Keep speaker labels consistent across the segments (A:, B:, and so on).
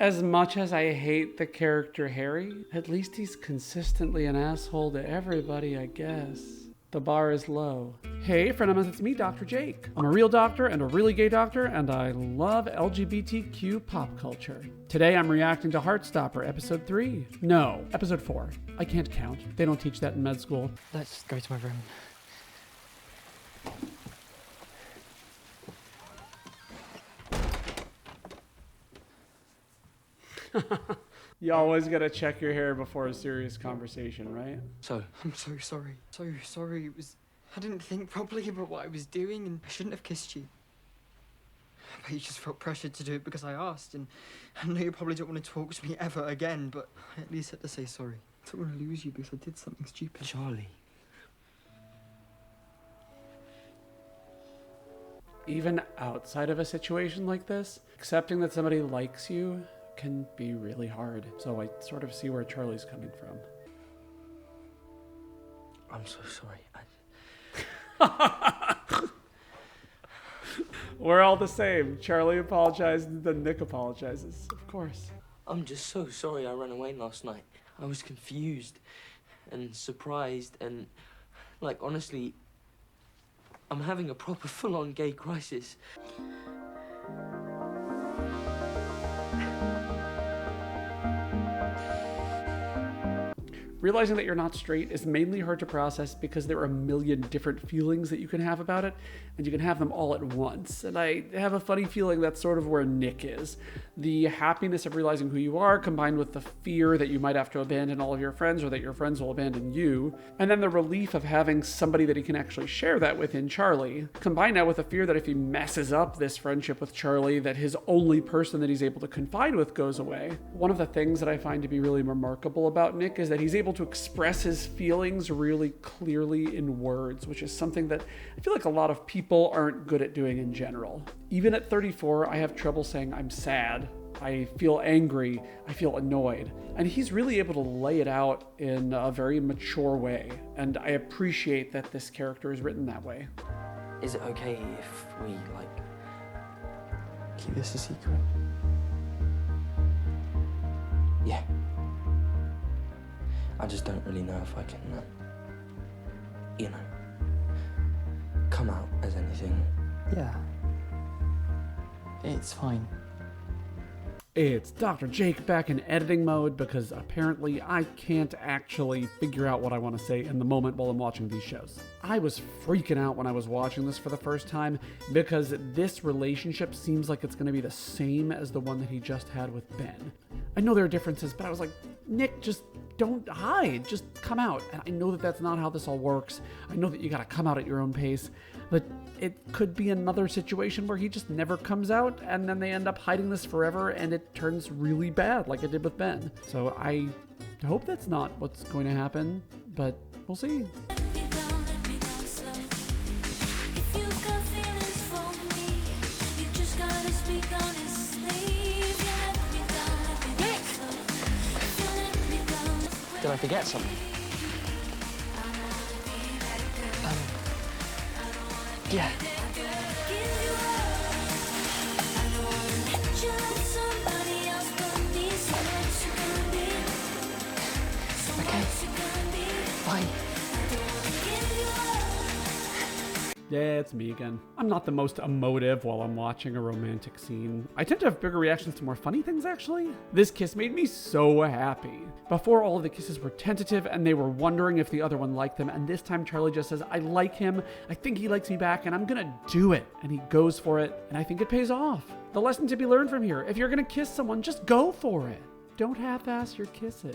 A: As much as I hate the character Harry, at least he's consistently an asshole to everybody, I guess. The bar is low. Hey, friendomos, it's me, Dr. Jake. I'm a real doctor and a really gay doctor, and I love LGBTQ pop culture. Today I'm reacting to Heartstopper, episode 3. No, episode 4. I can't count. They don't teach that in med school.
B: Let's go to my room.
A: You always gotta check your hair before a serious conversation, right?
B: I'm so sorry. So sorry. I didn't think properly about what I was doing, and I shouldn't have kissed you. But you just felt pressured to do it because I asked, and I know you probably don't want to talk to me ever again, but I at least had to say sorry. I don't want to lose you because I did something stupid.
C: Charlie.
A: Even outside of a situation like this, accepting that somebody likes you can be really hard. So I sort of see where Charlie's coming from.
C: I'm so sorry.
A: We're all the same. Charlie apologizes, and then Nick apologizes. Of course.
C: I'm just so sorry I ran away last night. I was confused and surprised and, like, honestly, I'm having a proper full-on gay crisis.
A: Realizing that you're not straight is mainly hard to process because there are a million different feelings that you can have about it, and you can have them all at once. And I have a funny feeling that's sort of where Nick is. The happiness of realizing who you are, combined with the fear that you might have to abandon all of your friends or that your friends will abandon you, and then the relief of having somebody that he can actually share that with in Charlie, combined now with the fear that if he messes up this friendship with Charlie, that his only person that he's able to confide with goes away. One of the things that I find to be really remarkable about Nick is that he's able to express his feelings really clearly in words, which is something that I feel like a lot of people aren't good at doing in general. Even at 34, I have trouble saying I'm sad, I feel angry, I feel annoyed. And he's really able to lay it out in a very mature way. And I appreciate that this character is written that way.
C: Is it okay if we, like,
B: Keep this a secret.
C: yeah. I just don't really know if I can, you know, come out as anything.
B: Yeah. It's fine.
A: It's Dr. Jake back in editing mode because apparently I can't actually figure out what I want to say in the moment while I'm watching these shows. I was freaking out when I was watching this for the first time because this relationship seems like it's going to be the same as the one that he just had with Ben. I know there are differences, but I was like, Nick, just don't hide, just come out. And I know that that's not how this all works. I know that you gotta come out at your own pace, but it could be another situation where he just never comes out and then they end up hiding this forever and it turns really bad like it did with Ben. So I hope that's not what's going to happen, but we'll see.
B: Did I forget something? Yeah. Okay. Fine.
A: Yeah, it's me again. I'm not the most emotive while I'm watching a romantic scene. I tend to have bigger reactions to more funny things, actually. This kiss made me so happy. Before, all of the kisses were tentative and they were wondering if the other one liked them, and this time Charlie just says, I like him, I think he likes me back, and I'm gonna do it. And he goes for it, and I think it pays off. The lesson to be learned from here, if you're gonna kiss someone, just go for it. Don't half-ass your kisses.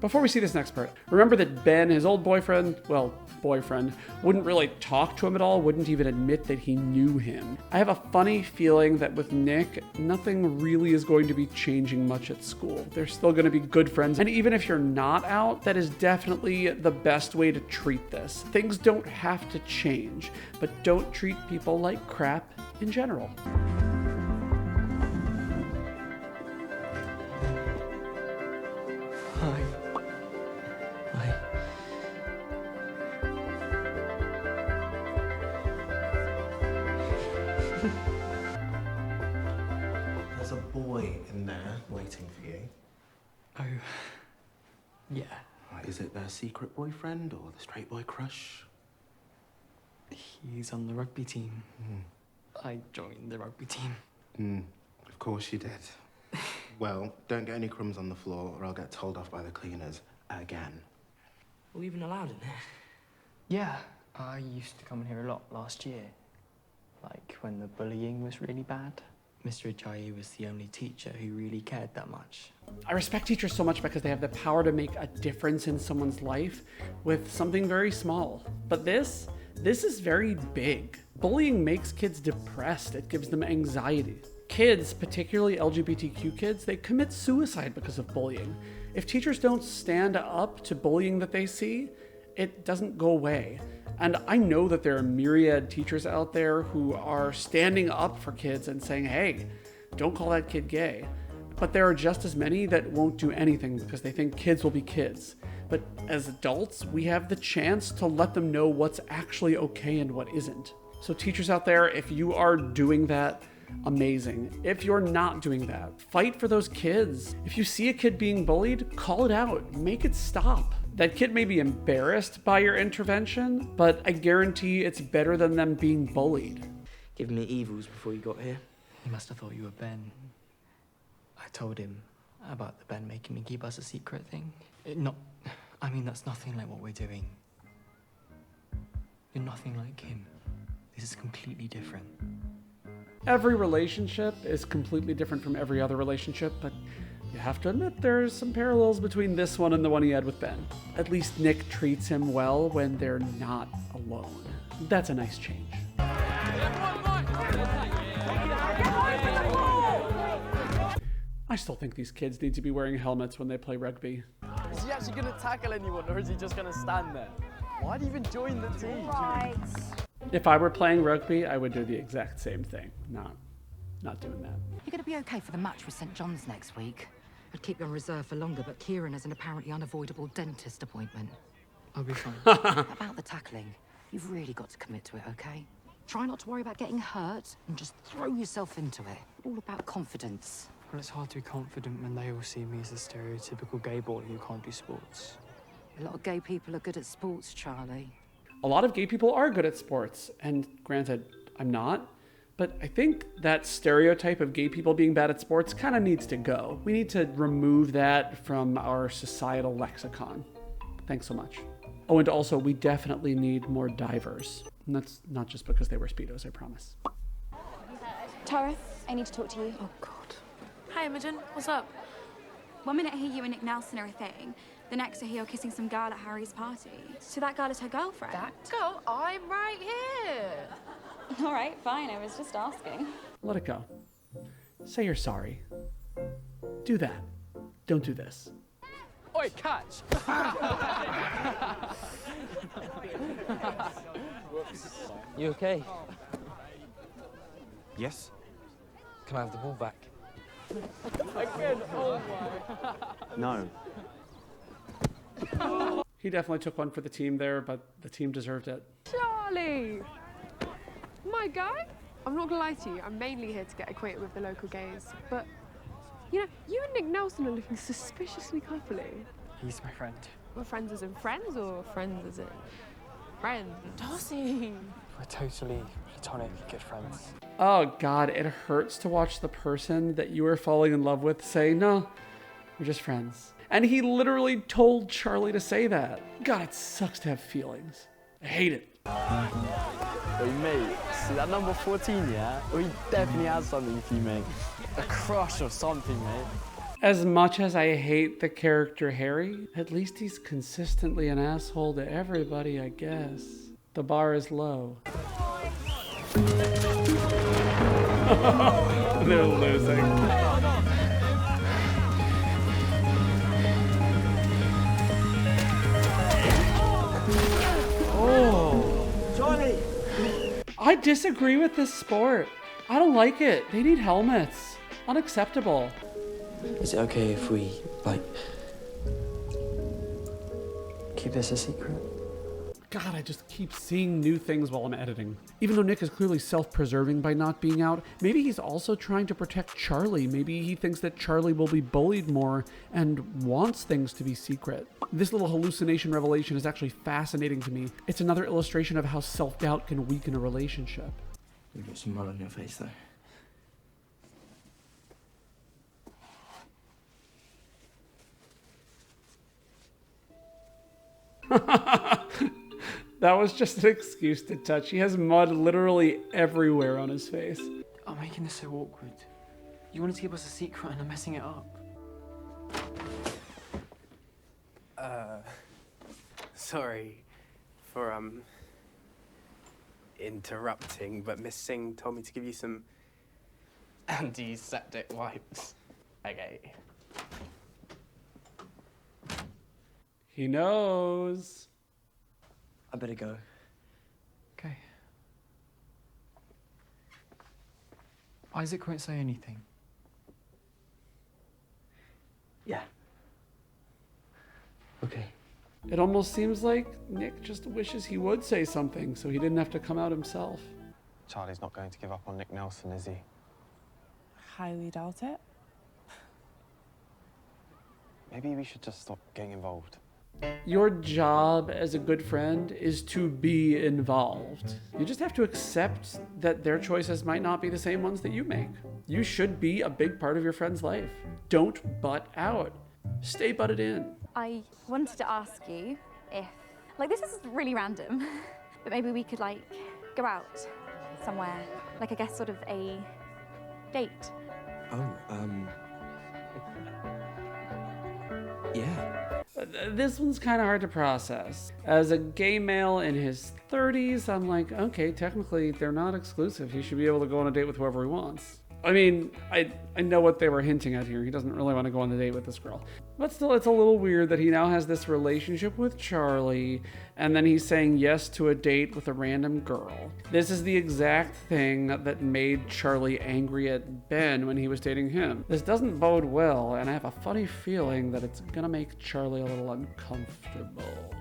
A: Before we see this next part, remember that Ben, his old boyfriend, wouldn't really talk to him at all, wouldn't even admit that he knew him. I have a funny feeling that with Nick, nothing really is going to be changing much at school. They're still going to be good friends, and even if you're not out, that is definitely the best way to treat this. Things don't have to change, but don't treat people like crap in general.
B: Oh, yeah.
D: Is it their secret boyfriend or the straight boy crush?
B: He's on the rugby team. I joined the rugby team.
D: Of course you did. Well, don't get any crumbs on the floor or I'll get told off by the cleaners again.
C: Are we even allowed in there?
B: Yeah, I used to come in here a lot last year. Like when the bullying was really bad. Mr. Ajayi was the only teacher who really cared that much.
A: I respect teachers so much because they have the power to make a difference in someone's life with something very small. But this is very big. Bullying makes kids depressed. It gives them anxiety. Kids, particularly LGBTQ kids, they commit suicide because of bullying. If teachers don't stand up to bullying that they see, it doesn't go away. And I know that there are myriad teachers out there who are standing up for kids and saying, hey, don't call that kid gay. But there are just as many that won't do anything because they think kids will be kids. But as adults, we have the chance to let them know what's actually okay and what isn't. So teachers out there, if you are doing that, amazing. If you're not doing that, fight for those kids. If you see a kid being bullied, call it out, make it stop. That kid may be embarrassed by your intervention, but I guarantee it's better than them being bullied.
C: Giving me evils before you got here.
B: He must have thought you were Ben. I told him about the Ben making me keep us a secret thing. That's nothing like what we're doing. You're nothing like him. This is completely different.
A: Every relationship is completely different from every other relationship, but you have to admit there's some parallels between this one and the one he had with Ben. At least Nick treats him well when they're not alone. That's a nice change. I still think these kids need to be wearing helmets when they play rugby.
E: Is he actually going to tackle anyone, or is he just going to stand there? Why'd he even join the team?
F: Right.
A: If I were playing rugby, I would do the exact same thing. Not doing that.
F: You're going to be okay for the match with St. John's next week. I'd keep you on reserve for longer, but Kieran has an apparently unavoidable dentist appointment.
B: I'll be fine.
F: About the tackling, you've really got to commit to it, okay? Try not to worry about getting hurt and just throw yourself into it. All about confidence.
B: Well, it's hard to be confident when they all see me as a stereotypical gay boy who can't do sports.
F: A lot of gay people are good at sports, Charlie.
A: A lot of gay people are good at sports, and granted, I'm not, but I think that stereotype of gay people being bad at sports kind of needs to go. We need to remove that from our societal lexicon. Thanks so much. Oh, and also, we definitely need more divers. And that's not just because they wear Speedos, I promise.
G: Tara, I need to talk to you.
F: Oh, God.
G: Hi, Imogen. What's up? One minute I hear you and Nick Nelson are a thing. The next I hear you're kissing some girl at Harry's party. So that girl is her girlfriend.
H: That girl? I'm right here.
G: All right, fine. I was just asking.
A: Let it go. Say you're sorry. Do that. Don't do this.
E: Oi, catch!
C: You okay?
D: Yes?
C: Can I have the ball back?
E: Again, oh my.
D: No.
A: He definitely took one for the team there, but the team deserved it.
H: Charlie! My guy? I'm not gonna lie to you, I'm mainly here to get acquainted with the local gays, but, you and Nick Nelson are looking suspiciously coupley.
B: He's my friend.
H: We're friends as in friends, or friends as in friends? Darcy!
B: We're totally platonic good friends.
A: Oh God, it hurts to watch the person that you are falling in love with say, no, we're just friends. And he literally told Charlie to say that. God, it sucks to have feelings. I hate it.
E: Hey, mate, see that number 14, yeah? He definitely has something for you, mate. A crush or something, mate.
A: As much as I hate the character Harry, at least he's consistently an asshole to everybody, I guess. The bar is low. They're losing. Oh.
E: Johnny!
A: I disagree with this sport. I don't like it. They need helmets. Unacceptable.
B: Is it okay if we, keep this a secret?
A: God, I just keep seeing new things while I'm editing. Even though Nick is clearly self-preserving by not being out, maybe he's also trying to protect Charlie. Maybe he thinks that Charlie will be bullied more and wants things to be secret. This little hallucination revelation is actually fascinating to me. It's another illustration of how self-doubt can weaken a relationship.
C: You've got some mud on your face, though.
A: That was just an excuse to touch. He has mud literally everywhere on his face.
B: I'm making this so awkward. You wanted to give us a secret and I'm messing it up.
I: Sorry for, interrupting, but Miss Singh told me to give you some antiseptic wipes. Okay.
A: He knows.
C: I better go.
B: Okay. Isaac won't say anything.
C: Yeah. Okay.
A: It almost seems like Nick just wishes he would say something so he didn't have to come out himself.
J: Charlie's not going to give up on Nick Nelson, is he?
K: Highly doubt it.
J: Maybe we should just stop getting involved.
A: Your job as a good friend is to be involved. You just have to accept that their choices might not be the same ones that you make. You should be a big part of your friend's life. Don't butt out. Stay butted in.
G: I wanted to ask you if, like, this is really random, but maybe we could, like, go out somewhere. Like, I guess sort of a date.
C: Oh, yeah.
A: This one's kind of hard to process. As a gay male in his 30s, I'm like, okay, technically they're not exclusive. He should be able to go on a date with whoever he wants. I mean, I know what they were hinting at here. He doesn't really want to go on a date with this girl. But still, it's a little weird that he now has this relationship with Charlie, and then he's saying yes to a date with a random girl. This is the exact thing that made Charlie angry at Ben when he was dating him. This doesn't bode well, and I have a funny feeling that it's gonna make Charlie a little uncomfortable.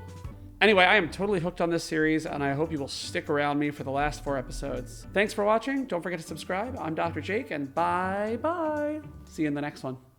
A: Anyway, I am totally hooked on this series, and I hope you will stick around me for the last 4 episodes. Thanks for watching. Don't forget to subscribe. I'm Dr. Jake, and bye-bye. See you in the next one.